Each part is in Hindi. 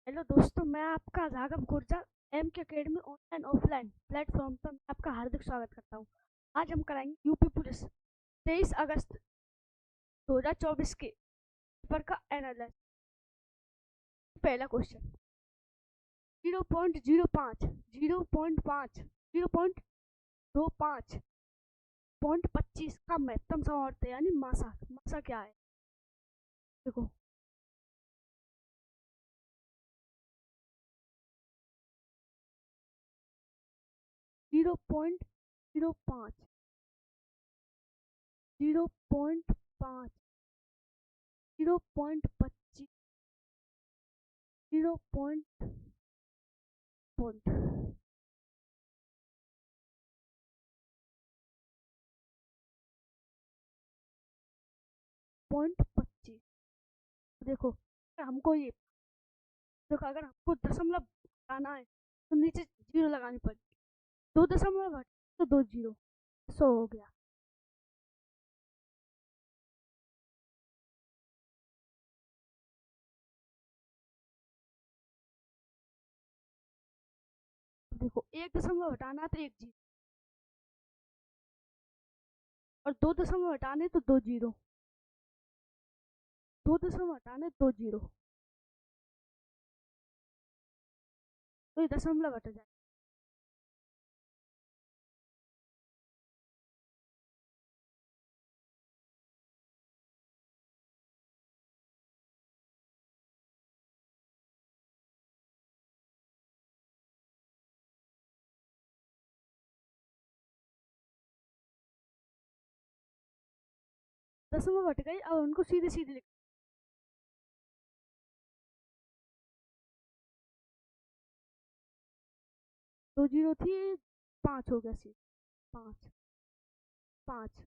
हेलो दोस्तों, मैं आपका राघव गुर्जर एम के अकेडमी ऑनलाइन ऑफलाइन प्लेटफॉर्म पर मैं आपका हार्दिक स्वागत करता हूं। आज हम कराएंगे यूपी पुलिस 23 अगस्त 2024 के पेपर का एनालिसिस। पहला क्वेश्चन 0.05 0.5 0.25 0.25 का महत्तम सामर्थ्य यानी मासा मासा क्या है? देखो 0.05 0.5 0.25 0.25 देखो हमको ये देखो अगर हमको दशमलव हटाना है तो नीचे जीरो लगानी पड़ेगी। 2 दशमलव हटे तो 2 जीरो, 100 हो गया। देखो 1 दशमलव हटाना है तो 1 जीरो, और 2 दशमलव हटाने तो 2 जीरो, 2 दशमलव हटाने 2 जीरो, तो ये दशमलव हट जाए। दशमलव हट गई, अब उनको सीधे सीधे लिख। 2 जीरो थी, 5 हो गया सीधे। 5 5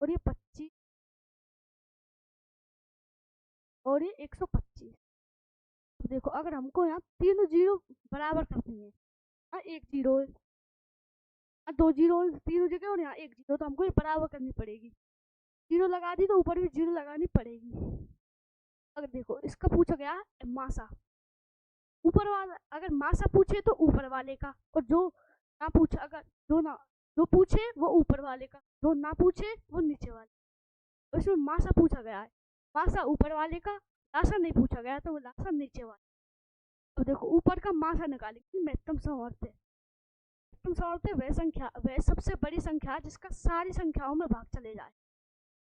और ये 25 और ये 125। देखो अगर हमको यहाँ तीनों जीरो बराबर करनी है, 1 जीरो 2 जीरो तीनों जगह और यहाँ 1 जीरो, तो हमको ये बराबर करनी पड़ेगी। जीरो लगा दी तो ऊपर भी जीरो लगानी पड़ेगी। अगर देखो इसका पूछा गया है मासा, ऊपर वाला अगर मासा पूछे तो ऊपर वाले का, और जो ना पूछे अगर जो पूछे वो ऊपर वाले का, जो ना पूछे वो नीचे वाले। तो इसमें मासा पूछा गया है, मासा ऊपर वाले का, लासा नहीं पूछा गया तो वो लासा नीचे वाले। तो देखो ऊपर का मासा निकालेंगे, महत्तम सामर्थ्य। महत्तम सामर्थ्य वह सबसे बड़ी संख्या जिसका सारी संख्याओं में भाग चले जाए।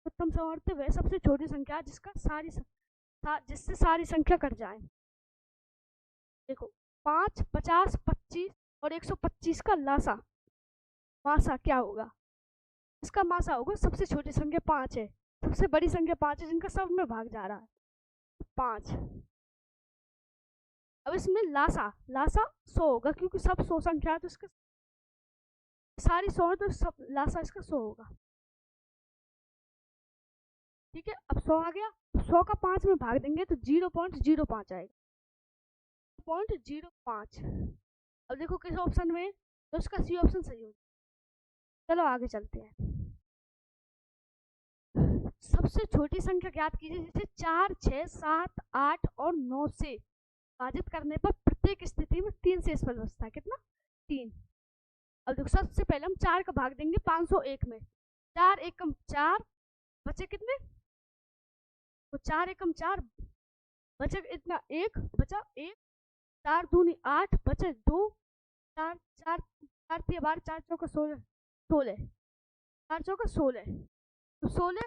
उत्तम सामर्थ्य वह सबसे छोटी संख्या जिसका जिससे सारी संख्या कट जाए। देखो 5, 50, 25 और 125 का लासा मासा क्या होगा? इसका मासा होगा, सबसे छोटी संख्या 5 है, सबसे बड़ी संख्या 5 है जिनका सब में भाग जा रहा है 5। अब इसमें लासा लासा 100 होगा, क्योंकि सब 100 संख्या है तो इसका सारी 100 है तो सब लासा इसका 100 होगा। ठीक है, अब 100 आ गया, 100 का 5 में भाग देंगे तो 0.05 आएगा, 0.05। अब देखो किस ऑप्शन में, तो इसका सी ऑप्शन सही हो। चलो आगे चलते हैं। सबसे छोटी संख्या ज्ञात कीजिए जिसे 4, 6, 7, 8 और 9 से विभाजित करने पर प्रत्येक स्थिति में 3 से फल बचता है। कितना? 3। अब देखो सबसे पहले हम 4 का भाग देंगे 501 में। 4 एकम 4 बचे कितने? तो 4 एकम 4 बचे इतना, 1 बचा 1, 4 दूनी 8 बचे 2, 4 4 4 3 12 4 चौका 16 16, 4 चौका 16, तो 16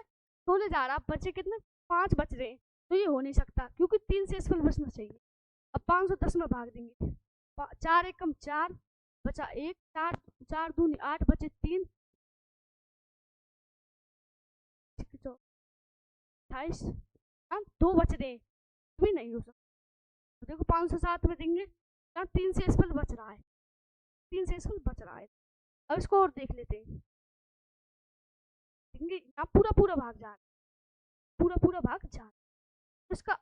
16 जा रहा, बचे कितने? 5 बच रहे हैं, तो ये हो नहीं सकता क्योंकि 3 से फल बचना चाहिए। अब 510 में भाग देंगे, 4 एकम 4 बचा 1, 4 4 दूनी 8 बचे 3, 28, 2 बच रहे हैं, भी नहीं हो सकता। देखो 507 में देंगे, 3 से फल बच रहा है, 3 से फल बच रहा है। अब इसको और देख लेते हैं, यहाँ पूरा पूरा भाग जा रहा है, पूरा पूरा भाग जा रहा है, तो इसका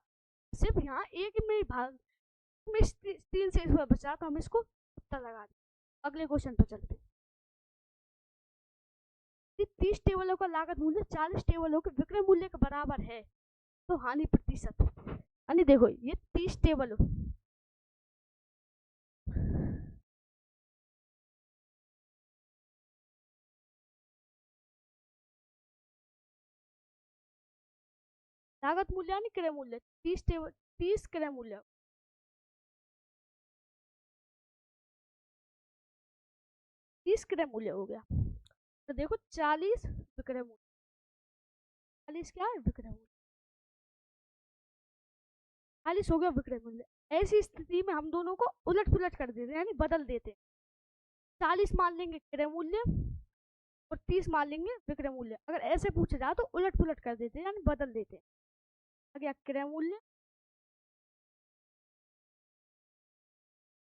सिर्फ यहाँ एक में भाग में 3 से बचा, तो हम इसको उत्तर लगा दें। अगले क्वेश्चन पर चलते। 30 टेबलों का लागत मूल्य 40 टेबलों के विक्रय मूल्य के बराबर है तो हानि प्रतिशत यानी देखो ये 30 टेबल हो, लागत मूल्य यानी क्रय मूल्य 30 टेबल 30 क्रय मूल्य 30 क्रय मूल्य हो गया। तो देखो 40 विक्रय मूल्य, 40 क्या है विक्रय मूल्य, 40 हो गया विक्रय मूल्य। ऐसी स्थिति में हम दोनों को उलट पुलट कर देते हैं यानी बदल देते हैं। 40 मान लेंगे क्रय मूल्य और 30 मान लेंगे विक्रय मूल्य। अगर ऐसे पूछा जाए तो उलट पुलट कर देते हैं यानी बदल देते हैं। आ गया क्रय मूल्य,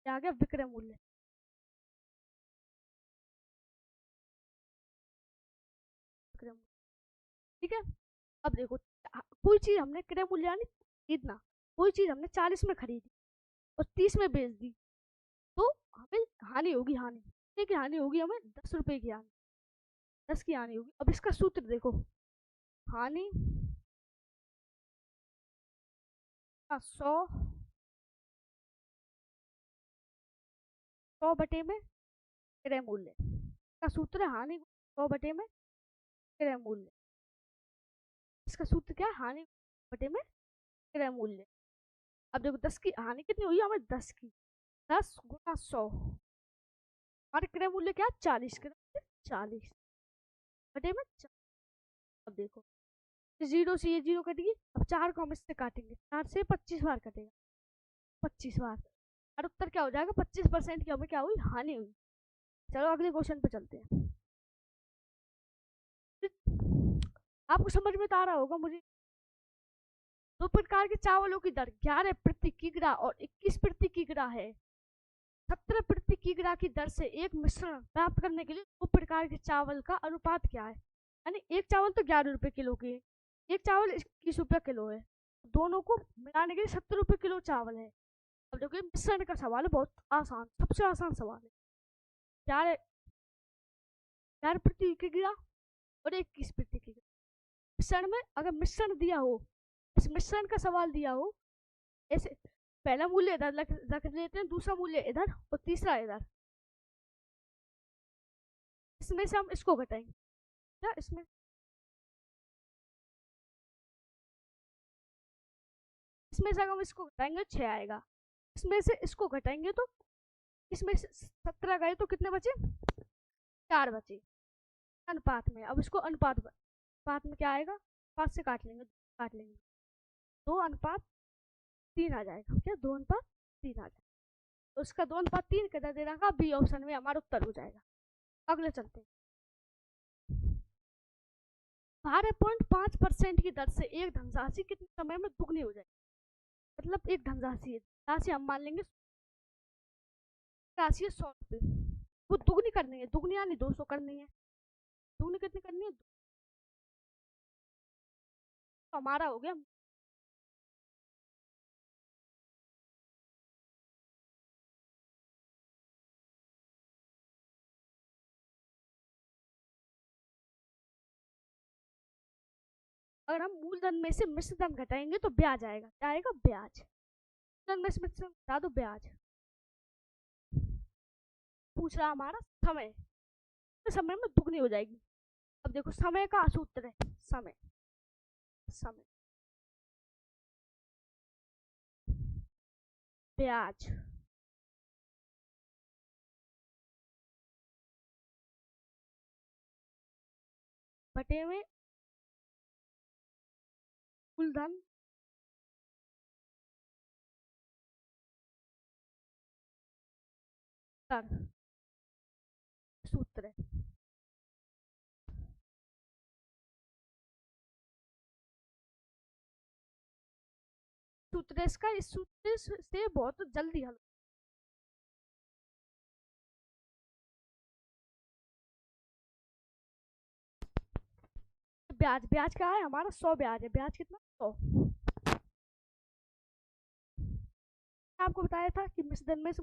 आ गया विक्रय मूल्य। ठीक है, अब देखो कोई चीज हमने क्रय मूल्य यानी खरीदना, कोई चीज हमने 40 में खरीदी और 30 में बेच दी तो हमें हानि होगी, हानि की हानि होगी हमें 10 रुपए की हानि, 10 की हानि होगी। अब इसका सूत्र देखो, हानि का 100 बटे में क्रय मूल्य का सूत्र है हानि 100 बटे में क्रय मूल्य। इसका सूत्र क्या है, हानि बटे में क्रय मूल्य। अब देखो 10 की हानि कितनी हुई हमें, 10 की, 10 गुना 100, हमारे क्रय मूल्य क्या है 40, क्रय मूल्य 40 बटे में 40। अब देखो जीरो से ये जीरो कटेगी, अब 4 को हम इससे काटेंगे, 4 से 25 बार कटेगा, 25 बार, और उत्तर क्या हो जाएगा 25% की हमें क्या हुई, हानि हुई। चलो अगले क्वेश्चन पे चलते हैं। आपको समझ में तो आ रहा होगा मुझे। दो प्रकार के चावलों की दर 11 प्रति किग्रा और 21 प्रति किग्रा है। 17 प्रति किग्रा की दर से एक मिश्रण प्राप्त करने के लिए दो प्रकार के चावल का अनुपात क्या है। यानी एक चावल तो 11 रुपए किलो की है, एक चावल 21 रुपए किलो है, दोनों को मिलाने के लिए 70 रुपए किलो चावल है। अब देखो मिश्रण का सवाल है, बहुत आसान, सबसे आसान सवाल है। 11 4 प्रति किग्रा और 21 प्रति किग्रा मिश्रण में, अगर मिश्रण दिया हो, इस मिश्रण का सवाल दिया हो, ऐसे पहला मूल्य इधर रख लेते हैं, दूसरा मूल्य इधर और तीसरा इधर, इसमें से हम इसको घटाएंगे क्या, इसमें से अगर हम इसको घटाएंगे 6 आएगा, इसमें से इसको घटाएंगे तो इसमें से 17 गए तो कितने बचे, 4 बचे अनुपात में। अब इसको अनुपात में क्या आएगा, 5 से काट लेंगे 2:3 आ जाएगा, क्या 2:3 आ जाएगा, तो उसका 2:3 कितना दे रखा, बी ऑप्शन में हमारा उत्तर हो जाएगा। अगले चलते हैं। 12.5% की दर से एक धनराशि कितने समय में दुगनी हो जाएगी। मतलब एक धनराशि है, राशि हम मान लेंगे राशि है 100 रुपये, वो दुगनी करनी है, दुगनी यानी 200 करनी है, दुगनी कितनी करनी है, तो हमारा हो गया, अगर हम मूलधन में से मिश्र धन घटाएंगे तो ब्याज आएगा, क्या आएगा, ब्याज, मूलधन में से मिश्र धन घटा दो ब्याज। पूछ रहा हमारा समय, तो समय में दुगनी हो जाएगी। अब देखो समय का सूत्र है, समय समय ब्याज बटे में मूलधन कर, सूत्र है। सूत्र इसका, इस सूत्र से बहुत जल्दी हल, ब्याज, ब्याज क्या है हमारा 100 ब्याज है, ब्याज कितना 100, आपको बताया था कि मिश्रधन में से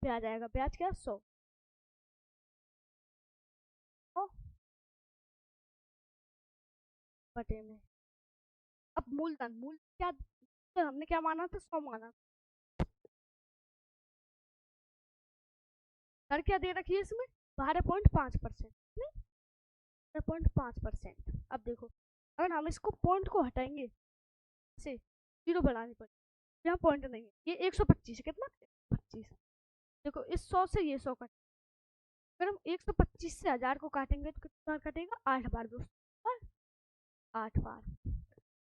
ब्याज आएगा, ब्याज क्या है 100 बटे में, अब मूलधन, मूल क्या तो हमने क्या माना था, 100 माना। दर क्या दे रखी है इसमें, 12.5%, 12.5%। अब देखो अगर हम इसको पॉइंट को हटाएंगे से, जीरो बढ़ाने पर, यहाँ पॉइंट नहीं है, ये 125 है, कितना 25। देखो इस 100 से ये 100 कट, अगर हम 125 से 1000 को काटेंगे तो कितनी बार कटेगा, 8 बार दोस्तों, 8 बार।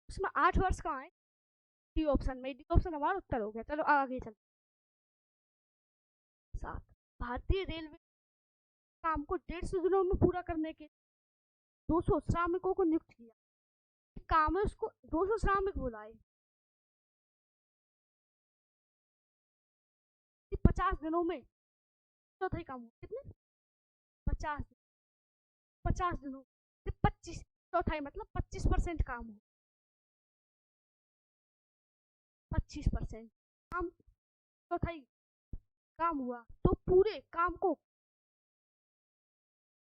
उसमें 8 वर्ष कहाँ है, डी ऑप्शन में, डी ऑप्शन हमारा उत्तर हो गया। चलो आगे चलते। 7, भारतीय रेलवे काम को 150 दिनों में पूरा करने के 200 श्रमिकों को नियुक्त किया। काम है उसको 200 श्रमिक बुलाए, 50 दिनों में चौथाई काम हो, कितने 50 दिनों से 25, चौथाई मतलब 25% काम हो, 25% काम, चौथाई काम हुआ तो पूरे काम को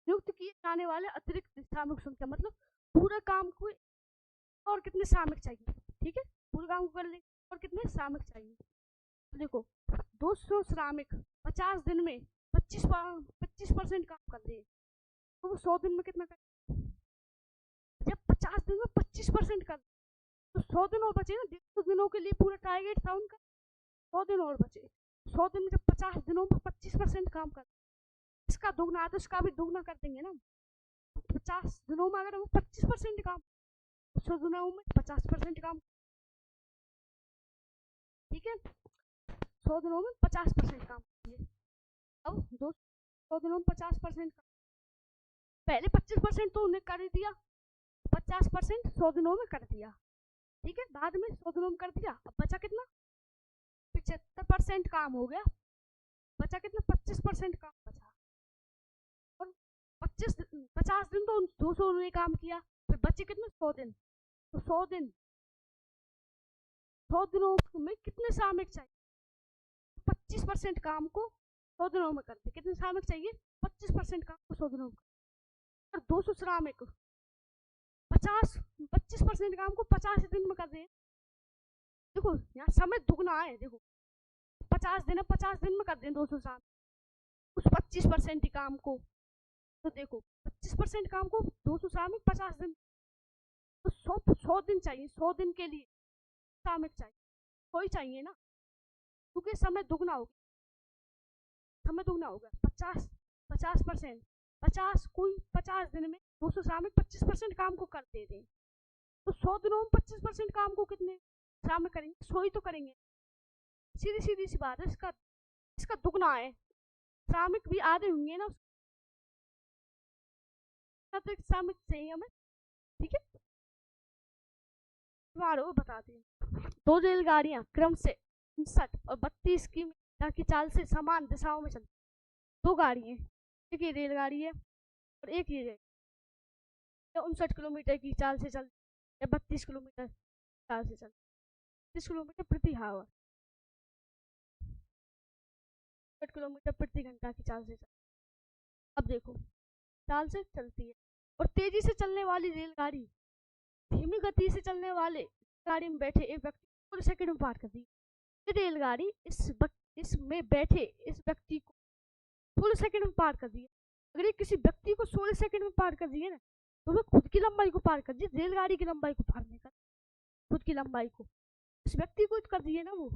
नियुक्त किए जाने वाले अतिरिक्त श्रमिक संख्या, मतलब पूरे काम को और कितने श्रमिक चाहिए, ठीक है, पूरे काम को कर लेंगे और कितने श्रमिक चाहिए। तो देखो 200 श्रमिक 50 दिन में 25% काम कर रहे हैं, तो वो 100 दिन में कितना कर, जब 50 दिन में 25% कर, तो 100 दिन और बचे ना, 150 दिनों के लिए पूरा टारगेट था उनका, 100 दिन और बचे। 100 दिन में जब 50 दिनों में 25% काम कर, इसका दुगना है तो इसका भी दुगना कर देंगे ना। 50 दिनों में अगर वो 25% काम, 100 दिनों में 50% काम, ठीक है, 100 दिनों में 50% काम करेंगे। अब 200 दिनों में 50% काम, पहले 25% तो उन्हें कर दिया, 50% 100 दिनों में कर दिया, ठीक है, बाद में 100 दिनों में कर दिया। अब बचा कितना, 75% काम हो गया, बचा कितना, 25% काम बचा। और 50 दिन तो 200 ने काम किया, फिर बचे कितने, 100 दिन, तो 100 दिनों में कितने श्रमिक चाहिए, 25% काम को 100 दिनों में करते, कितने श्रमिक चाहिए, 25% काम को 100 दिनों में। और 200 श्रमिक 25% काम को 50 दिन में कर दे, देखो यहाँ समय दुगना है, देखो 50 दिन है, 50 दिन में कर दें 200 श्रमिक उस 25% काम को, तो देखो 25% काम को 200 श्रमिक 50 दिन, तो 100 दिन चाहिए, 100 दिन के लिए श्रमिक चाहिए, कोई चाहिए ना, क्योंकि समय दुगना हो गया, समय दुगना होगा, 50% 50 कोई 50 दिन में 200 श्रमिक 25% काम को कर दे दें, तो 100 दिनों में 25% काम को कितने श्रमिक करेंगे, 100 ही तो करेंगे, सीधी सीधी सी बात है, इसका दुगना है, श्रमिक भी आधे होंगे ना, श्रमिक चाहिए हमें, ठीक है। बताते हैं, 2 रेलगाड़ियां क्रम से 59 और 32 की की चाल से समान दिशाओं में चलती, 2 गाड़ी है, एक ये रेलगाड़ी है और एक ये 59 किलोमीटर की चाल से चलती या 32 किलोमीटर चाल से चलती, 30 किलोमीटर प्रति आवर, 60 किलोमीटर प्रति घंटा की चाल से चलती। अब देखो चाल से चलती है और तेजी से चलने वाली रेलगाड़ी धीमी गति से चलने वाले गाड़ी में बैठे एक व्यक्ति को 16 सेकंड में पार कर दी। ये रेलगाड़ी इसमें बैठे इस व्यक्ति को 16 सेकंड में पार कर दिया। अगर ये किसी व्यक्ति को 16 सेकंड में पार कर दिए ना, तो वह खुद की लंबाई को पार कर दिए, रेलगाड़ी की लंबाई को पार नहीं कर, खुद की लंबाई को इस व्यक्ति को कर दिए ना वो।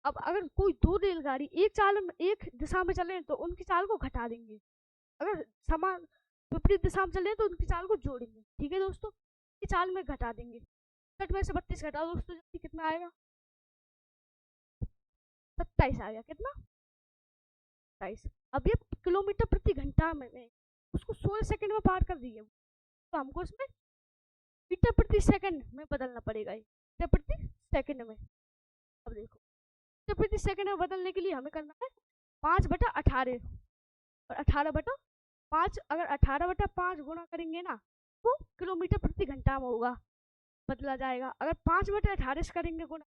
अब अगर कोई 2 रेलगाड़ी एक दिशा में चले तो उनकी चाल को घटा देंगे, अगर समान विपरीत दिशा में चले तो उनकी चाल को जोड़ेंगे, ठीक है दोस्तों, की चाल में घटा देंगे। 60 में से 32 घटा दोस्तों, कितना आएगा, 27 आ गया, कितना 27। अब ये किलोमीटर प्रति घंटा में उसको 16 सेकंड में पार कर दिए, तो हमको इसमें मीटर प्रति सेकंड में बदलना पड़ेगा, मीटर प्रति सेकंड में। अब देखो मीटर प्रति सेकंड में बदलने के लिए हमें करना है 5/18 और 18/5, अगर 18/5 गुणा करेंगे ना तो किलोमीटर प्रति घंटा में होगा, बदला जाएगा। अगर 5/18 से करेंगे गुणा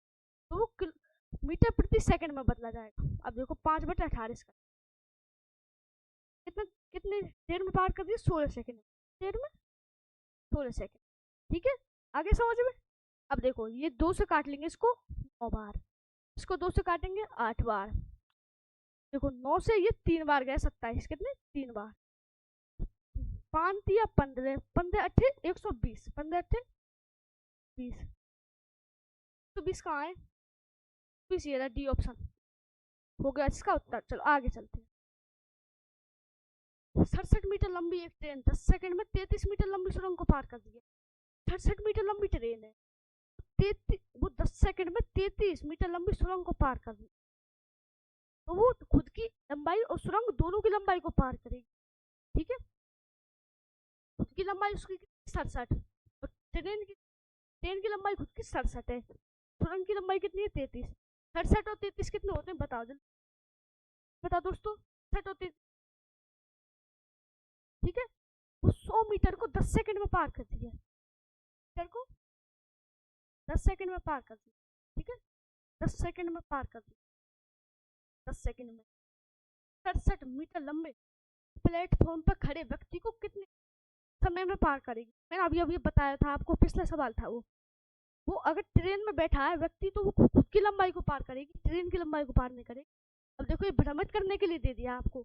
तो वो मीटर प्रति सेकंड में बदला जाएगा। अब देखो 5/18 का कितने देर में पार कर दिए, 16 सेकंड, देर में 16 सेकंड, ठीक है। आगे समझ में। अब देखो ये 2 से काट लेंगे इसको 9 बार, इसको 2 से काटेंगे 8 बार। देखो 9 से ये 3 बार गए 27, कितने 3 बार। 5 दिया 15, 15 अट्ठे 120, 15 अट्ठे 20, 120 कहाँ है, 20 ये रहा डी ऑप्शन, हो गया इसका उत्तर। चलो आगे चलते हैं। 67 मीटर लंबी एक ट्रेन 10 सेकंड में 33 मीटर लंबी सुरंग को पार कर दी है। 67 मीटर लंबी ट्रेन है, 33 वो 10 सेकंड में 33 मीटर लंबी सुरंग को पार कर दी, तो वो खुद की लंबाई और सुरंग दोनों की लंबाई को पार करेगी। ठीक है, खुद की लंबाई उसकी 67 और ट्रेन की लंबाई खुद की 67 है, सुरंग की लंबाई कितनी है 33। 67 और 33 कितने होते हैं बताओ जल्दी, बताओ दोस्तों। 67 और 33, ठीक है, वो 100 मीटर को 10 सेकंड में पार कर दिया, मीटर को 10 सेकंड में पार कर दिया। ठीक है, 10 सेकंड में पार कर दिया, 10 सेकंड में। 67 मीटर लंबे प्लेटफॉर्म पर खड़े व्यक्ति को कितने समय में पार करेगी। मैंने अभी अभी बताया था आपको, पिछला सवाल था वो अगर ट्रेन में बैठा है व्यक्ति तो वो खुद की लंबाई को पार करेगी, ट्रेन की लंबाई को पार नहीं करेगी। अब देखो ये भ्रमित करने के लिए दे दिया आपको।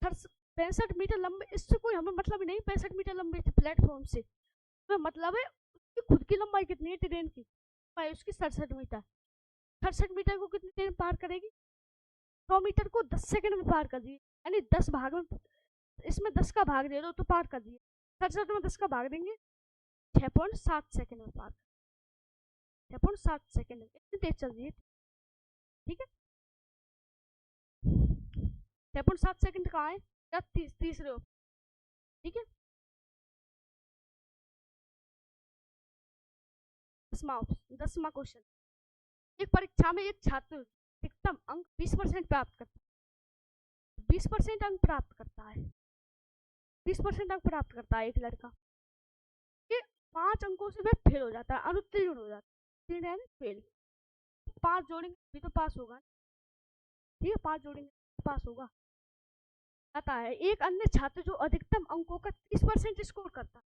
65 मीटर लंबे, इससे कोई हमें मतलब ही नहीं 65 मीटर लंबे प्लेटफॉर्म से, तो मतलब है उसकी खुद की लंबाई कितनी है ट्रेन की, उसकी 67 मीटर। 67 मीटर को कितनी देर पार करेगी, 100 मीटर को 10 सेकंड में पार कर दिए, यानी 10 भाग में, इसमें 10 का भाग दे दो तो पार कर दिए। 67 में 10 का भाग देंगे 6.7 सेकंड में पार, 6.7 सेकंड में, इतनी तेज चल रही है। ठीक है, 6.7 सेकंड कहाँ है, या तीसरे हो। ठीक है, 10वां क्वेश्चन। एक परीक्षा में एक छात्र अधिकतम अंक 20% प्राप्त करता है, 20% अंक प्राप्त करता है, 20% अंक प्राप्त करता है एक लड़का, ये 5 अंकों से वह फेल हो जाता है, अनुत्तीर्ण हो जाता है, फेल। 5 जोड़ेंगे भी तो पास होगा, ठीक है, 5 जोड़ेंगे पास होगा। आता है एक अन्य छात्र जो अधिकतम अंकों का 30% स्कोर करता है,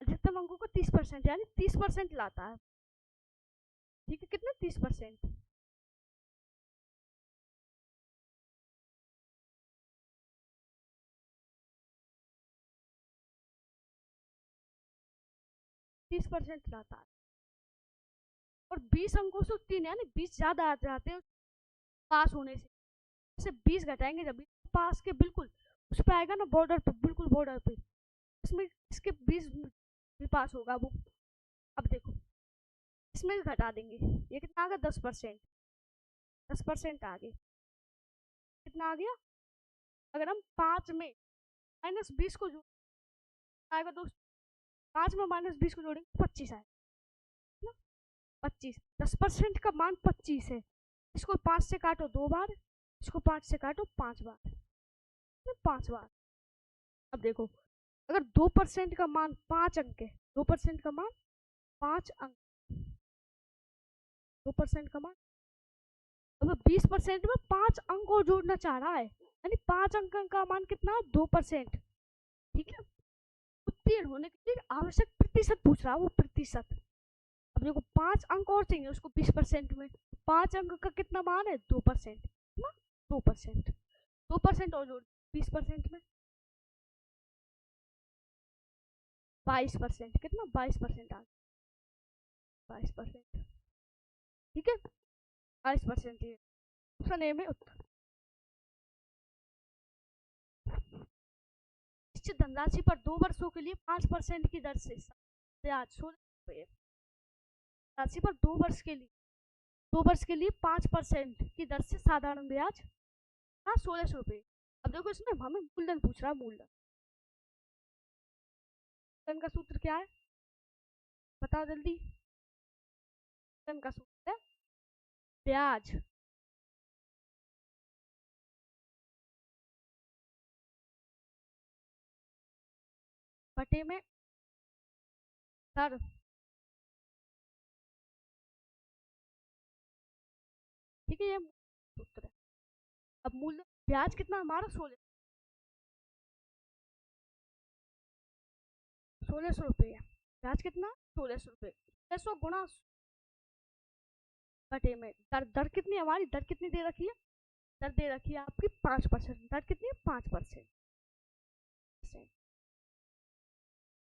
अधिकतम अंकों का 30% यानी 30% लाता है। ठीक है, कितना 30%, 30% लाता है, और 20 अंकों से उत्तीर्ण यानी 20 ज्यादा आ जाते हैं पास होने से 20 घटाएंगे जब पास के बिल्कुल उस पर आएगा ना, बॉर्डर पे, बिल्कुल बॉर्डर पे, इसमें इसके 20 भी पास होगा वो। अब देखो इसमें भी घटा देंगे, ये कितना आ गया 10%, 10% आ गए, कितना आ गया। अगर हम 5 में -20 को जोड़ आएगा दोस्त, 5 में -20 को जोड़ेंगे 25 आएगा, 25, 10% का मान 25 है, इसको 5 से काटो 2 बार, इसको 5 से काटो 5 बार, 5 बार। अब देखो अगर 2% का मान 5 अंक है, 2% का मान 5 अंक, 2% का मान, अब 20% में 5 अंक और जोड़ना चाह रहा है, यानी 5 अंक का मान कितना 2%। ठीक है, उत्तीर्ण होने के लिए आवश्यक प्रतिशत पूछ रहा है वो, प्रतिशत। अब देखो 5 अंक और चाहिए उसको 20% में, 5 अंक का कितना मान है 2%, 2%, 2% और जोड़ 20% में 22%, कितना 22% आ गया, 22%। ठीक है, 22% ये ऑप्शन ए में उत्तर। निश्चित धनराशि पर 2 वर्षों के लिए 5% की दर से ब्याज 16 रुपये, राशि पर 2 वर्ष के लिए 5% की दर से साधारण ब्याज 1600 रुपये। अब देखो इसमें हमें मूलधन पूछ रहा है, मूलधन का सूत्र क्या है बताओ जल्दी। मूलधन का सूत्र है ब्याज बटे में दर। ठीक है, ये सूत्र है। अब मूलधन ब्याज कितना हमारा 1600 रुपये है, ब्याज कितना 1600 रुपये। 600 गुणा बटे में दर दर कितनी हमारी दर कितनी दे रखी है? दर दे रखी है आपकी 5%। दर कितनी है? 5%।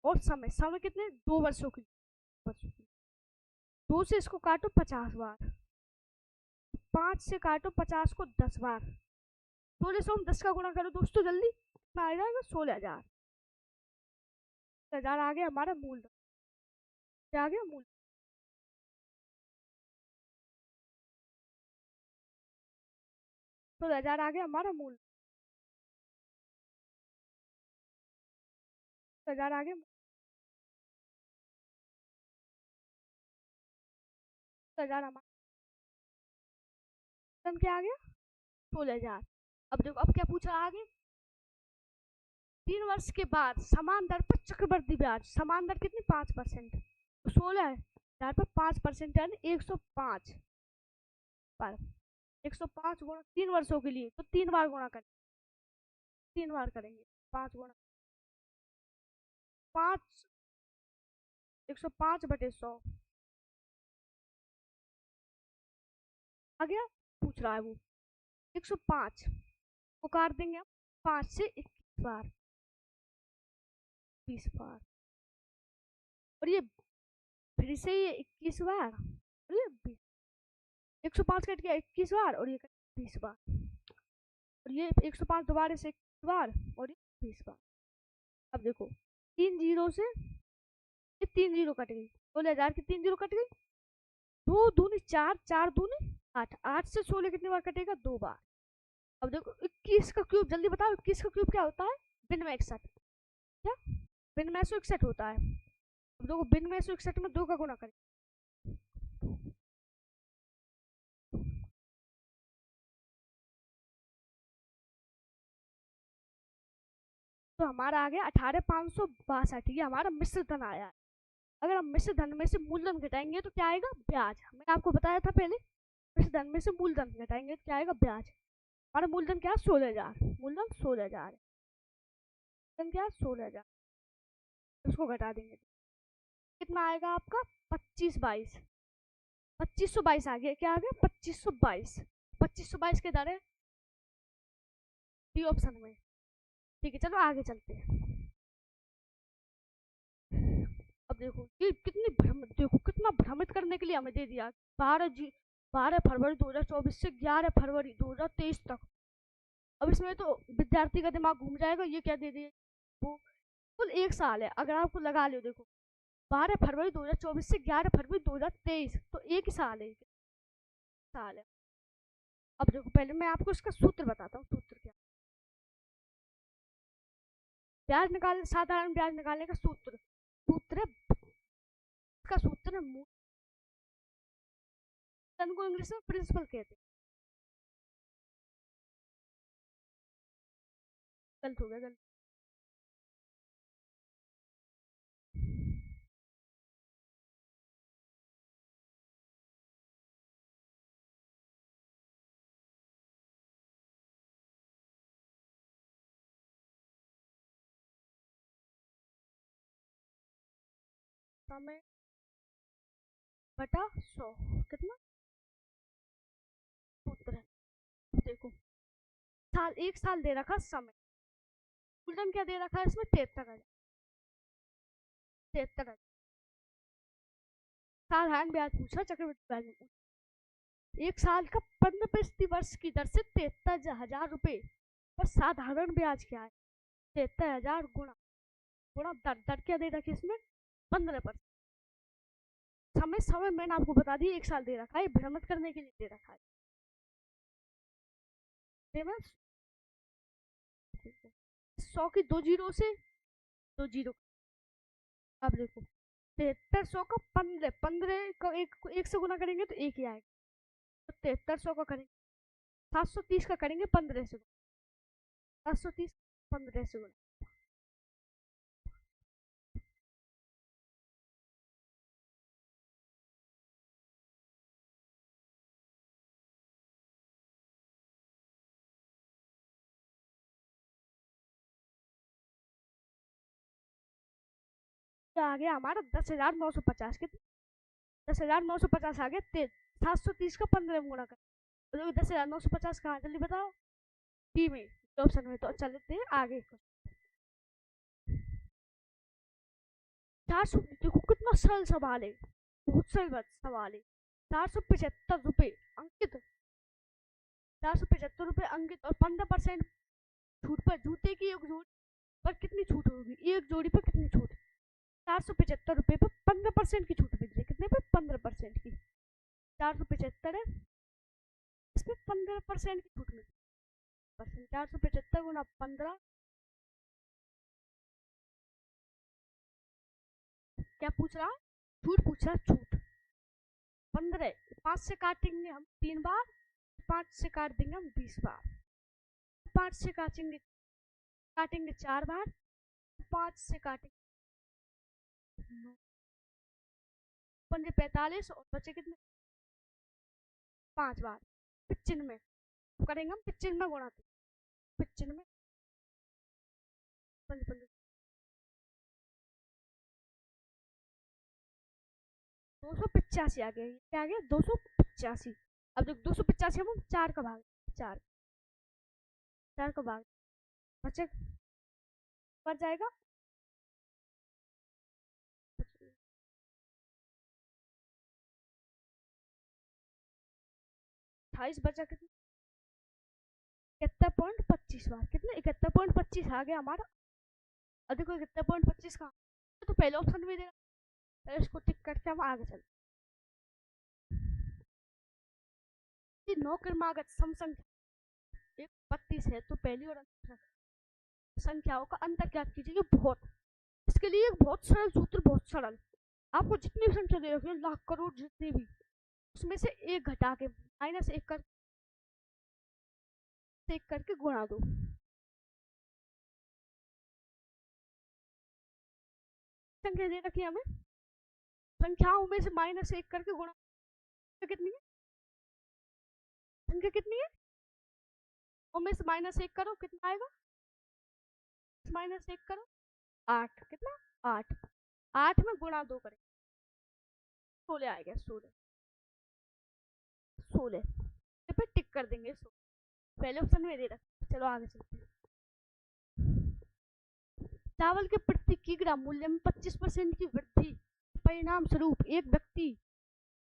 और समय समय कितने? 2 वर्षों की। 2 से इसको काटो 50 बार, 5 से काटो 50 को 10 बार, 1600 10 का गुणा करो दोस्तों जल्दी, कितना आ जाएगा? 16,000। 16,000 आ गया हमारा मूलधन। क्या आ गया? मूल 16,000 आ गया हमारा मूल। 16,000 आ गया। 16,000 हमारा क्या आ गया? 16,000। अब देखो अब क्या पूछा आगे? 3 वर्ष के बाद समान दर पर चक्रवृद्धि ब्याज। समान दर कितनी? 5%। तो 16,000 पर 5% यानी 105 पर 105 गुणा 3 वर्षों के लिए, तो 3 बार गुणा करेंगे। 3 बार करेंगे। 5 गुणा 5, 105 बटे 100 आ गया। पूछ रहा है वो 105 को काट देंगे हम 5 से 21 बार, 20 बार, और ये फिर से ये 21 बार, और ये 20। 105 कट गया 21 बार, और ये 20 बार, और ये 105 दोबारा से 21 बार, और ये 20 बार। अब देखो 3 जीरो से ये 3 जीरो कट गई, 16,000 की 3 जीरो कट गई, 2 दूनी 4, 4 दूनी 8, 8 से 16 कितनी बार कटेगा? 2 बार। अब देखो 21 का क्यूब, जल्दी बताओ 21 का क्यूब क्या होता है? बिन में 61। क्या? बिन में 161 होता है। अब देखो बिन में 161 में 2 का गुणा करें, तो हमारा आ गया 18,562। ये हमारा मिश्र धन आया है। अगर हम मिश्र धन में से मूलधन घटाएंगे तो क्या आएगा? ब्याज। मैंने आपको बताया था पहले, मिश्र धन में से मूलधन घटाएंगे तो क्या आएगा? ब्याज। हमारा मूलधन क्या है? 16,000। मूलधन 16,000। मूलधन क्या है? 16,000। उसको घटा देंगे कितना आएगा आपका? 2522। 2522 आ गया। क्या आ गया? 2522। 2522 के दर है डी ऑप्शन में। ठीक है चलो आगे चलते हैं। अब देखो ये कितनी भ्रमित, देखो कितना भ्रमित करने के लिए हमें दे दिया। 12 फरवरी 2024 से 11 फरवरी 2023 तक। अब इसमें तो विद्यार्थी का दिमाग घूम जाएगा। ये क्या दे दिए? वो कुल 1 साल है, अगर आपको लगा लो देखो 12 फरवरी 2024 से 11 फरवरी 2023, तो एक ही साल है। साल है। अब देखो पहले मैं आपको इसका सूत्र बताता हूँ। सूत्र क्या? ब्याज निकाल, साधारण ब्याज निकालने का सूत्र, सूत्र का सूत्र मूलधन को इंग्लिश में प्रिंसिपल कहते हैं। गलत हो गया, गलत। समय बटा 100 कितना? सूत्र है। देखो साल, 1 साल दे रखा समय, मूलधन क्या दे रखा है इसमें? 73,000। 73,000। साधारण ब्याज पूछा, चक्रवृद्धि ब्याज नहीं पूछा। 1 साल का 15% वर्ष की दर से 73,000 रुपए पर साधारण ब्याज क्या है? 73,000 गुणा गुणा दर। दर क्या दे रखी है इसमें? 15%। समय समय मैंने आपको बता दी 1 साल दे रखा है, भ्रमित करने के लिए दे रखा है। 100 की 2 जीरो से 2 जीरो। अब देखो 7300 का 15, 15 को एक से गुना करेंगे तो एक ही आएगा, तो 7300 का करेंगे, 730 का करेंगे 15 से, 730 15 से गुना। आ गया हमारा 10,950 के 10,950 आ गया 730 का 15 में गुणा कर। तो 10,950 कहाँ जल्दी बताओ डी में ऑप्शन में। तो चलते हैं आगे 400 देखो कितना सरल सवाल है, बहुत सरल सवाल है। 475 रुपये अंकित, 475 रुपये अंकित और 15% छूट पर जूते की एक जोड़ी पर कितनी छूट होगी? एक जोड़ी पर कितनी छूट? 475 रुपये पर 15% की छूट मिल रही है। कितने पे? 15% की। 475 है, इस पर 15% की छूट मिल रही है। 475 गुना 15, क्या पूछ रहा है? छूट पूछ रहा, छूट 15। 5 से काटेंगे हम 3 बार, 5 से काट देंगे हम 20 बार, 5 से काटेंगे 4 बार, 5 से काटेंगे 5 45 और बचे कितने? 5 बार 95 करेंगे हम, 95 गुणाते 95 285 आ गया। क्या आ गया? 285। अब देखो 285 हम 4 का भाग, 4 का भाग बचे बढ़ जाएगा 28 बचा कितना? 71.25 बार। कितना? 71.25 आ गया हमारा। अब देखो 71.25 का तो पहले ऑप्शन में देना, पहले इसको टिक करके हम आगे चलते। नौ क्रमागत सम संख्या 32 है तो पहली और संख्याओं का अंतर ज्ञात कीजिए। बहुत, इसके लिए एक बहुत सरल सूत्र, बहुत सरल। आपको जितनी भी संख्या दे रखी है, लाख करोड़ जितनी भी, उसमें से एक घटा के माइनस एक करके गुणा दो। संख्या दे रखी है हमें, संख्याओं में से माइनस एक करके गुणा। कितनी है संख्या? कितनी है? उनमें से माइनस एक करो, कितना आएगा? माइनस एक करो 8। कितना? 8। 8 में गुणा 2 करें 16 आएगा। 16 पे टिक कर देंगे। पहले ऑप्शन में दे रखा। चलो आगे चलते हैं। चावल के प्रति किलोग्राम मूल्य में 25% की वृद्धि परिणाम स्वरूप एक व्यक्ति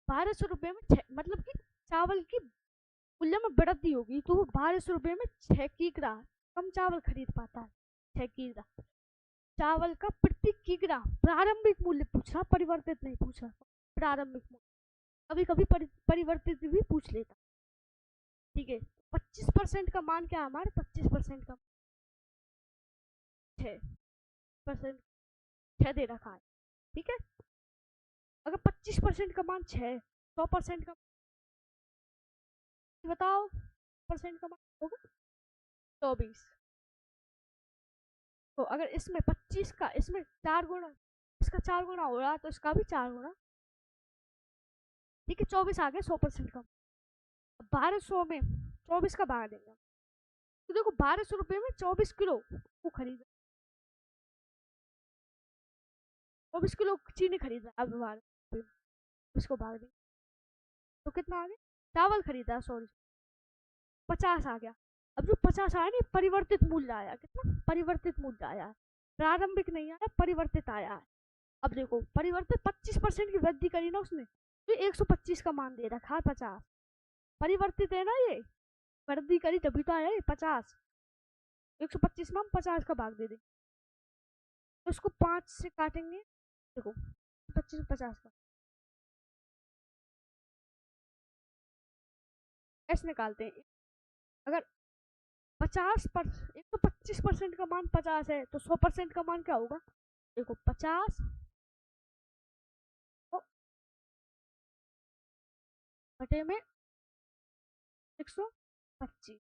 1200 रुपये में मतलब कि चावल की मूल्य में वृद्धि होगी तो वो 1200 रुपये में 6 किलोग्राम कम चावल खरीद पाता है। 6 किलोग्राम चावल का प्रति किलोग्राम प्रारंभिक मूल्य पूछा, परिवर्तित नहीं पूछा। प्रारंभिक मूल्य कभी कभी परिवर्तित भी पूछ लेता। ठीक है, 25% का मान क्या है हमारे? 25% का 6% 6 दे रखा है। ठीक है, अगर 25% का मान 6, 100% का बताओ परसेंट का मान होगा 24। तो अगर इसमें 25 का इसमें 4 गुना, इसका 4 गुना हो रहा तो इसका भी 4 गुना। ठीक है, 24 आ गया 100% का। 1200 में 24 का भाग देंगे तो देखो 1200 रुपये में 24 किलो वो खरीदा, 24 किलो चीनी खरीदा। अब 1200 इसको भाग देंगे तो कितना आ गया? चावल खरीदा, सॉरी 50 आ गया। अब जो 50 आया ना, परिवर्तित मूल्य आया। कितना? परिवर्तित मूल्य आया, प्रारंभिक नहीं आया, परिवर्तित आया है। अब देखो परिवर्तित 25% की वृद्धि करी ना उसने, तो 125 का मान दे रखा है। 50 परिवर्तित है ना, ये वृद्धि करी तभी तो आया 50। 125 में हम 50 का भाग दे देंगे तो इसको 5 से काटेंगे। देखो 25 50 का ऐसे निकालते हैं। अगर 125% का मान 50 है तो 100% का मान क्या होगा? देखो 50 बटे में 125,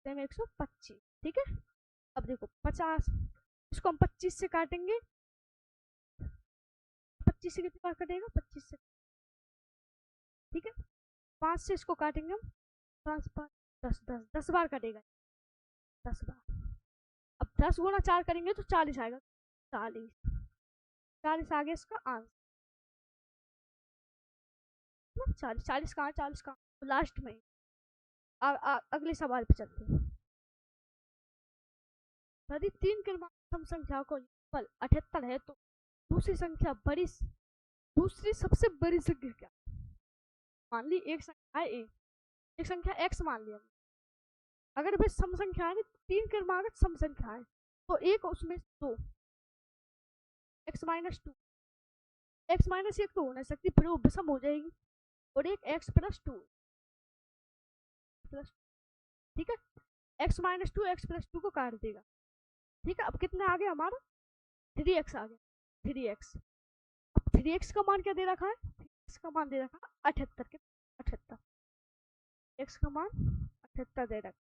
125। ठीक है, अब देखो 50 इसको हम 25 से काटेंगे। 25 से कितनी बार कटेगा? 25 से। ठीक है, 5 से इसको काटेंगे हम, 5 5 10 10 10 बार कटेगा, 10 बार। अब 10 गुना 4 करेंगे तो 40 आएगा। 40 40 आ गया इसका आंसर। 40 40 कहाँ, 40 कहाँ, तो लास्ट में। अगले सवाल पे चलते हैं। यदि 3 क्रमांक सम संख्या को युगफल 78 है तो दूसरी सबसे बड़ी संख्या क्या? मान ली एक संख्या है ए, एक संख्या एक्स मान लिया। अगर वे सम संख्या है, 3 क्रमांक सम संख्या है तो एक उसमें 2 एक्स माइनस 2, एक्स माइनस 1 तो हो नहीं सकती, फिर वो विषम हो जाएगी, और एक एक्स प्लस 2 प्लस, ठीक है, एक्स माइनस 2 एक्स प्लस 2 को काट देगा। ठीक है, अब कितना आ गया हमारा 3x आ गया 3x। अब 3x का मान क्या दे रखा है, 3x का मान दे रखा है 78 के 78, x का मान 78 दे रखा।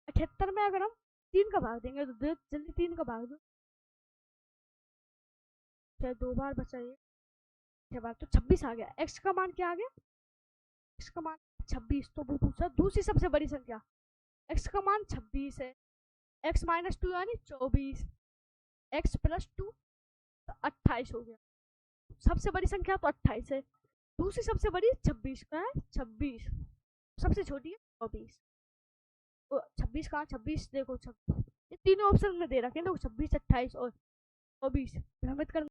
78 में अगर हम 3 का भाग देंगे तो जल्दी 3 का भाग दो, 2 बार बचा ये 6 बार, तो 26 आ गया। x का मान क्या आ गया, x का मान 26। तो वो पूछा दूसरी सबसे बड़ी संख्या, x का मान 26 है, x माइनस 2 यानी 24, x प्लस 2 तो 28 हो गया। सबसे बड़ी संख्या तो 28 है, दूसरी सबसे बड़ी 26 का है 26, सबसे छोटी है 24। 26 कहाँ, 26 देखो 26, ये तीनों ऑप्शन में दे रखे हैं, 26 28 और 24, भ्रमित करना